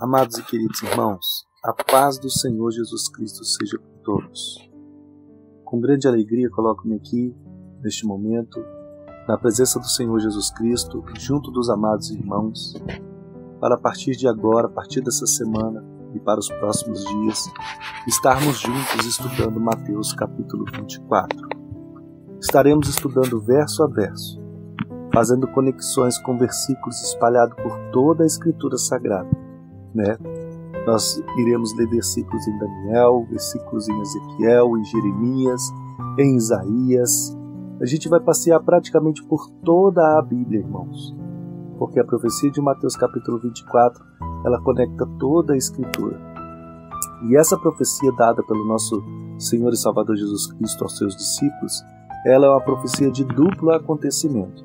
Amados e queridos irmãos, a paz do Senhor Jesus Cristo seja com todos. Com grande alegria coloco-me aqui, neste momento, na presença do Senhor Jesus Cristo, junto dos amados irmãos, para a partir de agora, a partir dessa semana e para os próximos dias, estarmos juntos estudando Mateus capítulo 24. Estaremos estudando verso a verso, fazendo conexões com versículos espalhados por toda a Escritura Sagrada, Nós iremos ler versículos em Daniel, versículos em Ezequiel, em Jeremias, em Isaías. A gente vai passear praticamente por toda a Bíblia, irmãos, porque a profecia de Mateus capítulo 24, ela conecta toda a Escritura. E essa profecia dada pelo nosso Senhor e Salvador Jesus Cristo aos seus discípulos, ela é uma profecia de duplo acontecimento.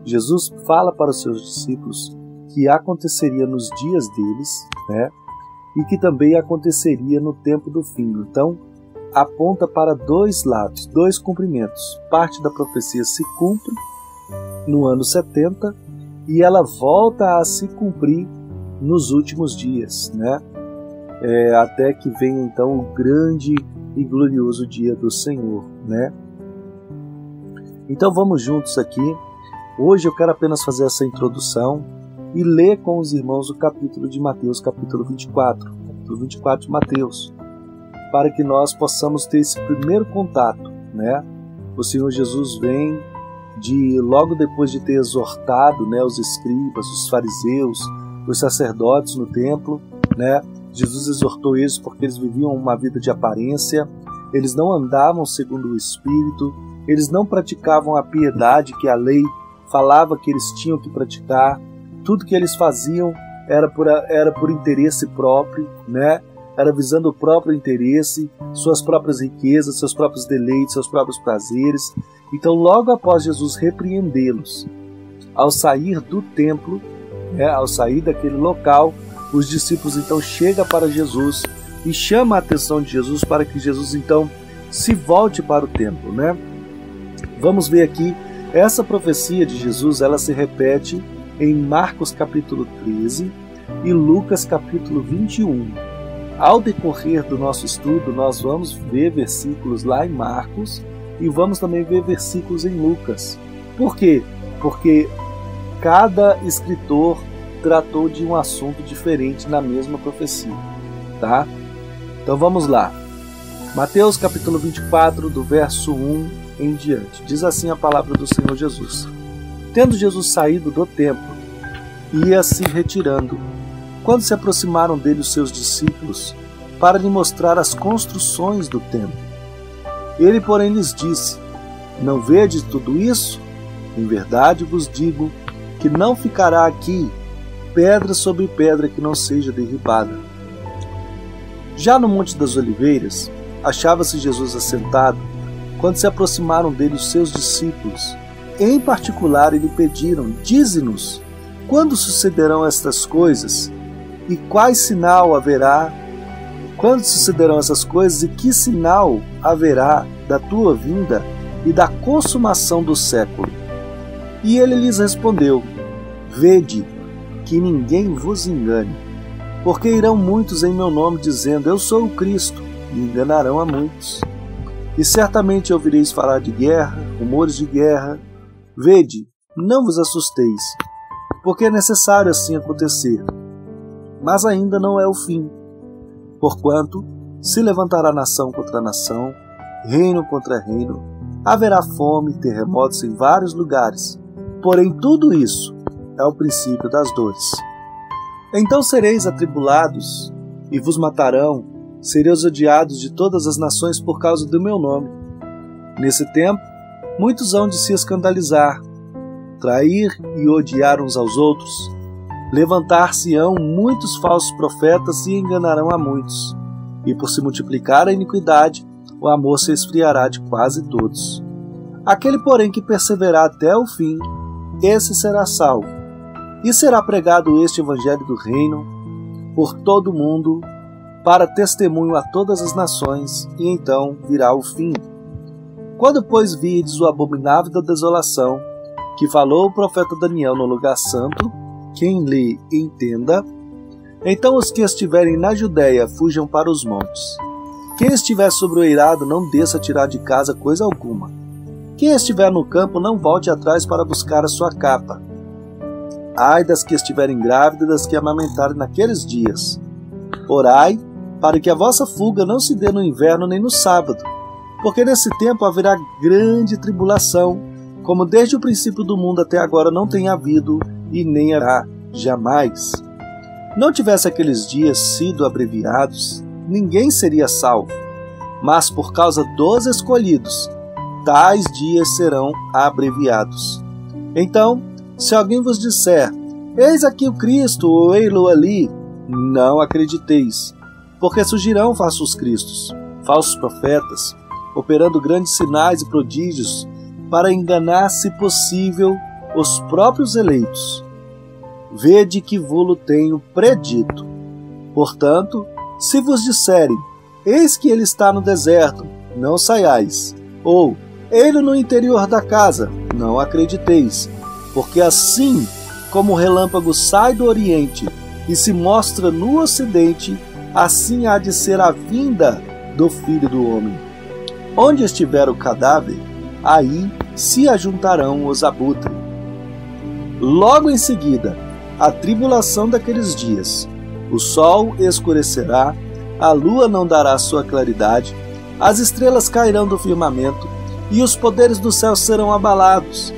Jesus fala para os seus discípulos que aconteceria nos dias deles, e que também aconteceria no tempo do fim. Então, aponta para dois lados, dois cumprimentos. Parte da profecia se cumpre no ano 70 e ela volta a se cumprir nos últimos dias, até que venha então o grande e glorioso dia do Senhor, Então vamos juntos aqui. Hoje eu quero apenas fazer essa introdução e ler com os irmãos o capítulo de Mateus, capítulo 24 de Mateus, para que nós possamos ter esse primeiro contato, O Senhor Jesus vem logo depois de ter exortado, os escribas, os fariseus, os sacerdotes no templo, Jesus exortou eles porque eles viviam uma vida de aparência, eles não andavam segundo o Espírito, eles não praticavam a piedade que a lei falava que eles tinham que praticar. Tudo que eles faziam era por interesse próprio, Era visando o próprio interesse, suas próprias riquezas, seus próprios deleites, seus próprios prazeres. Então, logo após Jesus repreendê-los, ao sair do templo, ao sair daquele local, os discípulos então chegam para Jesus e chamam a atenção de Jesus para que Jesus então se volte para o templo, Vamos ver aqui, essa profecia de Jesus, ela se repete em Marcos capítulo 13 e Lucas capítulo 21. Ao decorrer do nosso estudo, nós vamos ver versículos lá em Marcos e vamos também ver versículos em Lucas. Por quê? Porque cada escritor tratou de um assunto diferente na mesma profecia, Então vamos lá. Mateus capítulo 24, do verso 1 em diante. Diz assim a palavra do Senhor Jesus. Tendo Jesus saído do templo, ia se retirando, quando se aproximaram dele os seus discípulos, para lhe mostrar as construções do templo. Ele, porém, lhes disse: Não vedes tudo isso? Em verdade vos digo que não ficará aqui pedra sobre pedra que não seja derribada. Já no Monte das Oliveiras, achava-se Jesus assentado, quando se aproximaram dele os seus discípulos. Em particular, lhe pediram: Dize-nos, quando sucederão estas coisas? E quais sinal haverá? Quando sucederão essas coisas e que sinal haverá da tua vinda e da consumação do século? E ele lhes respondeu: Vede que ninguém vos engane, porque irão muitos em meu nome dizendo: Eu sou o Cristo, e enganarão a muitos. E certamente ouvireis falar de guerra, rumores de guerra. Vede, não vos assusteis, porque é necessário assim acontecer. Mas ainda não é o fim. Porquanto se levantará nação contra nação, reino contra reino, haverá fome e terremotos em vários lugares. Porém tudo isso é o princípio das dores. Então sereis atribulados e vos matarão, sereis odiados de todas as nações por causa do meu nome. Nesse tempo, muitos hão de se escandalizar, trair e odiar uns aos outros. Levantar-se-ão muitos falsos profetas e enganarão a muitos. E por se multiplicar a iniquidade, o amor se esfriará de quase todos. Aquele, porém, que perseverar até o fim, esse será salvo. E será pregado este evangelho do reino por todo o mundo, para testemunho a todas as nações, e então virá o fim. Quando, pois, virdes o abominável da desolação, que falou o profeta Daniel no lugar santo, quem lê entenda, Então os que estiverem na Judéia fujam para os montes. Quem estiver sobre o eirado não desça a tirar de casa coisa alguma. Quem estiver no campo não volte atrás para buscar a sua capa. Ai das que estiverem grávidas e das que amamentarem naqueles dias. Orai para que a vossa fuga não se dê no inverno nem no sábado, porque nesse tempo haverá grande tribulação, como desde o princípio do mundo até agora não tem havido e nem haverá jamais. Não tivesse aqueles dias sido abreviados, ninguém seria salvo, mas por causa dos escolhidos, tais dias serão abreviados. Então, se alguém vos disser, eis aqui o Cristo, ou ei-lo ali, não acrediteis, porque surgirão falsos cristos, falsos profetas, operando grandes sinais e prodígios, para enganar, se possível, os próprios eleitos. Vede que vô-lo tenho predito. Portanto, se vos disserem, eis que ele está no deserto, não saiais, ou ele no interior da casa, não acrediteis, porque assim como o relâmpago sai do oriente e se mostra no ocidente, assim há de ser a vinda do Filho do Homem. Onde estiver o cadáver, aí se ajuntarão os abutres. Logo em seguida, a tribulação daqueles dias. O sol escurecerá, a lua não dará sua claridade, as estrelas cairão do firmamento, e os poderes do céu serão abalados.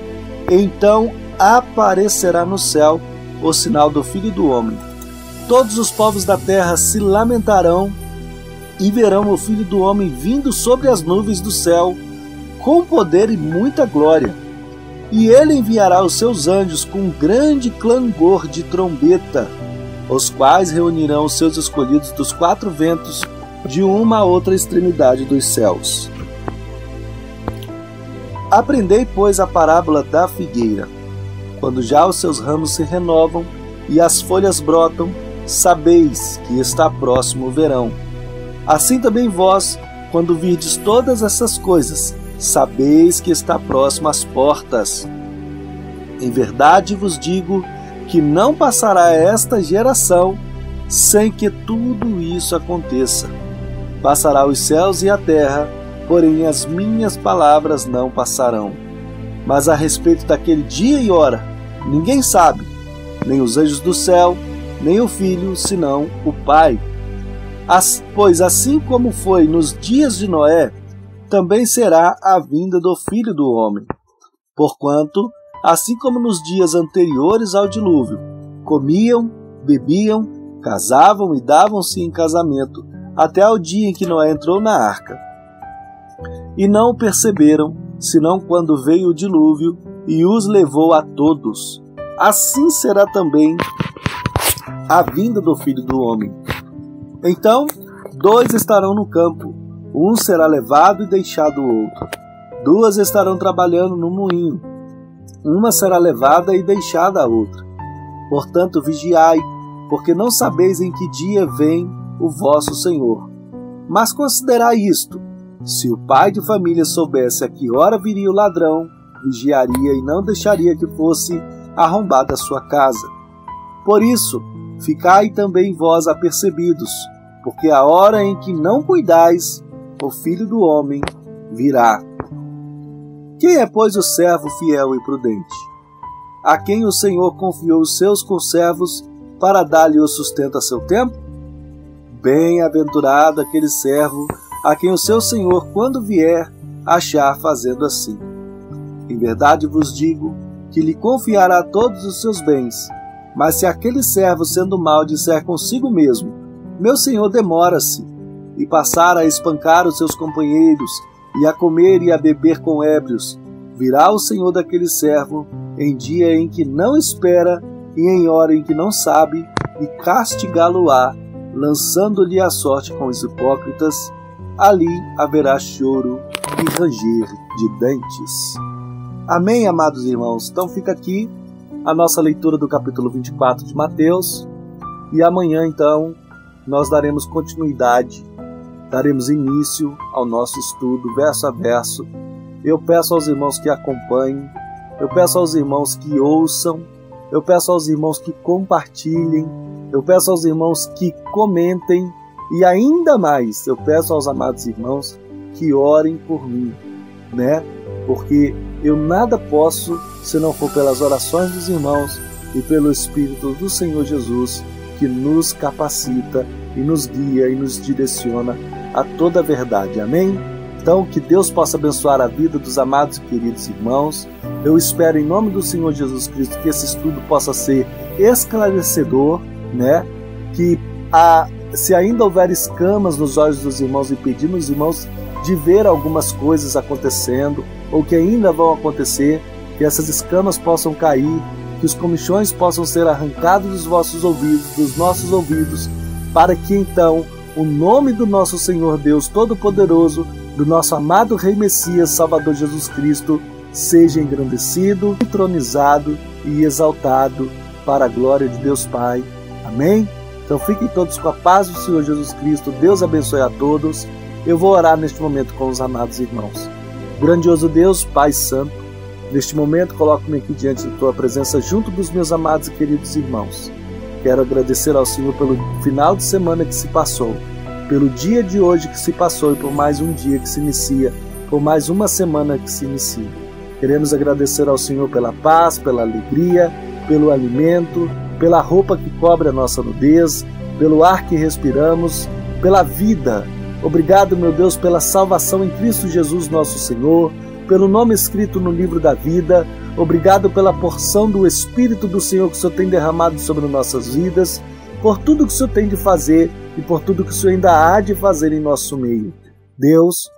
Então aparecerá no céu o sinal do Filho do Homem. Todos os povos da terra se lamentarão e verão o Filho do Homem vindo sobre as nuvens do céu, com poder e muita glória. E ele enviará os seus anjos com grande clangor de trombeta, os quais reunirão os seus escolhidos dos quatro ventos, de uma a outra extremidade dos céus. Aprendei, pois, a parábola da figueira. Quando já os seus ramos se renovam e as folhas brotam, sabeis que está próximo o verão. Assim também vós, quando virdes todas essas coisas, sabeis que está próximo às portas. Em verdade vos digo que não passará esta geração sem que tudo isso aconteça. Passará os céus e a terra, porém as minhas palavras não passarão. Mas a respeito daquele dia e hora, ninguém sabe, nem os anjos do céu, nem o Filho, senão o Pai. Pois assim como foi nos dias de Noé, também será a vinda do Filho do Homem. Porquanto, assim como nos dias anteriores ao dilúvio, comiam, bebiam, casavam e davam-se em casamento, até o dia em que Noé entrou na arca. E não o perceberam, senão quando veio o dilúvio e os levou a todos. Assim será também a vinda do Filho do Homem. Então, dois estarão no campo, um será levado e deixado o outro. Duas estarão trabalhando no moinho, uma será levada e deixada a outra. Portanto, vigiai, porque não sabeis em que dia vem o vosso Senhor. Mas considerai isto: se o pai de família soubesse a que hora viria o ladrão, vigiaria e não deixaria que fosse arrombada a sua casa. Por isso, ficai também vós apercebidos, porque a hora em que não cuidais, o Filho do Homem virá. Quem é, pois, o servo fiel e prudente, a quem o Senhor confiou os seus conservos para dar-lhe o sustento a seu tempo? Bem-aventurado aquele servo a quem o seu Senhor, quando vier, achar fazendo assim. Em verdade vos digo que lhe confiará todos os seus bens. Mas se aquele servo, sendo mau, disser consigo mesmo, meu senhor demora-se, e passar a espancar os seus companheiros, e a comer e a beber com ébrios, virá o senhor daquele servo em dia em que não espera e em hora em que não sabe, e castigá-lo-á, lançando-lhe a sorte com os hipócritas. Ali haverá choro e ranger de dentes. Amém, amados irmãos? Então fica aqui a nossa leitura do capítulo 24 de Mateus, e amanhã então nós daremos continuidade, daremos início ao nosso estudo verso a verso. Eu peço aos irmãos que acompanhem, eu peço aos irmãos que ouçam, eu peço aos irmãos que compartilhem, Eu peço aos irmãos que comentem e ainda mais, eu peço aos amados irmãos que orem por mim, né? Porque eu nada posso se não for pelas orações dos irmãos e pelo Espírito do Senhor Jesus, que nos capacita e nos guia e nos direciona a toda a verdade. Amém? Então, que Deus possa abençoar a vida dos amados e queridos irmãos. Eu espero, em nome do Senhor Jesus Cristo, que esse estudo possa ser esclarecedor, né? Que se ainda houver escamas nos olhos dos irmãos, impedindo os irmãos de ver algumas coisas acontecendo, ou que ainda vão acontecer, que essas escamas possam cair, que os comichões possam ser arrancados dos vossos ouvidos, dos nossos ouvidos, para que então o nome do nosso Senhor Deus Todo-Poderoso, do nosso amado Rei Messias, Salvador Jesus Cristo, seja engrandecido, entronizado e exaltado para a glória de Deus Pai. Amém? Então fiquem todos com a paz do Senhor Jesus Cristo. Deus abençoe a todos. Eu vou orar neste momento com os amados irmãos. Grandioso Deus, Pai Santo, neste momento coloco-me aqui diante da Tua presença junto dos meus amados e queridos irmãos. Quero agradecer ao Senhor pelo final de semana que se passou, pelo dia de hoje que se passou e por mais um dia que se inicia, por mais uma semana que se inicia. Queremos agradecer ao Senhor pela paz, pela alegria, pelo alimento, pela roupa que cobre a nossa nudez, pelo ar que respiramos, pela vida. Obrigado, meu Deus, pela salvação em Cristo Jesus, nosso Senhor, pelo nome escrito no livro da vida. Obrigado pela porção do Espírito do Senhor que o Senhor tem derramado sobre nossas vidas, por tudo que o Senhor tem de fazer e por tudo que o Senhor ainda há de fazer em nosso meio. Deus,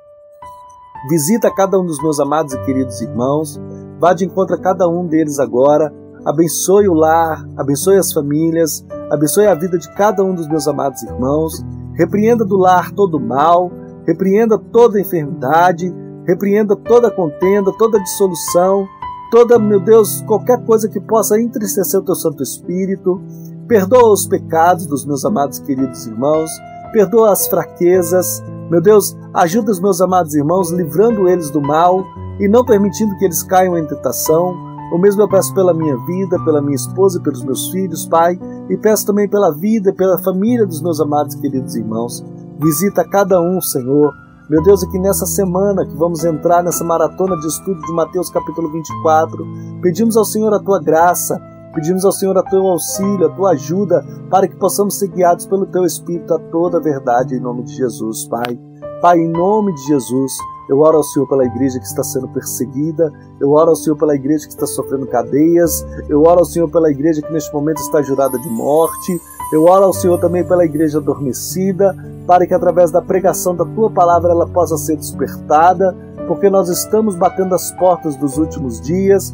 visita cada um dos meus amados e queridos irmãos, vá de encontro a cada um deles agora, abençoe o lar, abençoe as famílias, abençoe a vida de cada um dos meus amados irmãos, repreenda do lar todo o mal, repreenda toda enfermidade, repreenda toda contenda, toda dissolução, toda, meu Deus, qualquer coisa que possa entristecer o Teu Santo Espírito. Perdoa os pecados dos meus amados e queridos irmãos, perdoa as fraquezas, meu Deus, ajuda os meus amados irmãos, livrando eles do mal e não permitindo que eles caiam em tentação. O mesmo eu peço pela minha vida, pela minha esposa e pelos meus filhos, Pai, e peço também pela vida e pela família dos meus amados e queridos irmãos. Visita cada um, Senhor. Meu Deus, aqui nessa semana que vamos entrar nessa maratona de estudo de Mateus capítulo 24, pedimos ao Senhor a Tua graça, pedimos ao Senhor a Teu auxílio, a Tua ajuda, para que possamos ser guiados pelo Teu Espírito a toda a verdade, em nome de Jesus, Pai. Pai, em nome de Jesus, eu oro ao Senhor pela igreja que está sendo perseguida, eu oro ao Senhor pela igreja que está sofrendo cadeias, eu oro ao Senhor pela igreja que neste momento está jurada de morte, eu oro ao Senhor também pela igreja adormecida, para que através da pregação da Tua palavra ela possa ser despertada, porque nós estamos batendo as portas dos últimos dias.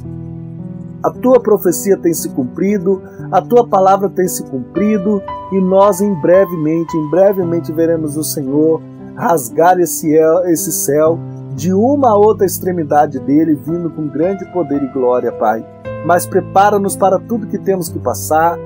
A Tua profecia tem se cumprido, a Tua palavra tem se cumprido, e nós brevemente veremos o Senhor rasgar esse céu de uma a outra extremidade dele, vindo com grande poder e glória, Pai. Mas prepara-nos para tudo que temos que passar,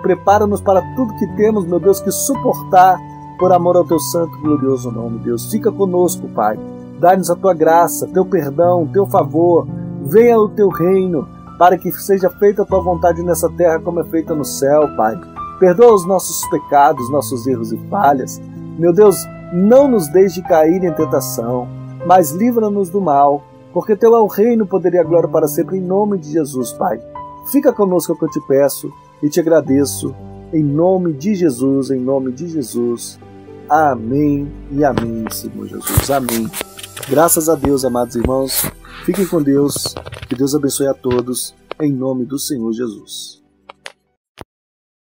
prepara-nos para tudo que temos, meu Deus, que suportar, por amor ao Teu santo e glorioso nome, Deus. Fica conosco, Pai. Dá-nos a Tua graça, Teu perdão, Teu favor. Venha o Teu reino, para que seja feita a Tua vontade nessa terra como é feita no céu, Pai. Perdoa os nossos pecados, nossos erros e falhas. Meu Deus, não nos deixe cair em tentação, mas livra-nos do mal, porque Teu é o reino, o poder e a glória para sempre, em nome de Jesus, Pai. Fica conosco, que eu te peço e te agradeço, em nome de Jesus, em nome de Jesus. Amém e amém, Senhor Jesus. Amém. Graças a Deus, amados irmãos. Fiquem com Deus. Que Deus abençoe a todos, em nome do Senhor Jesus.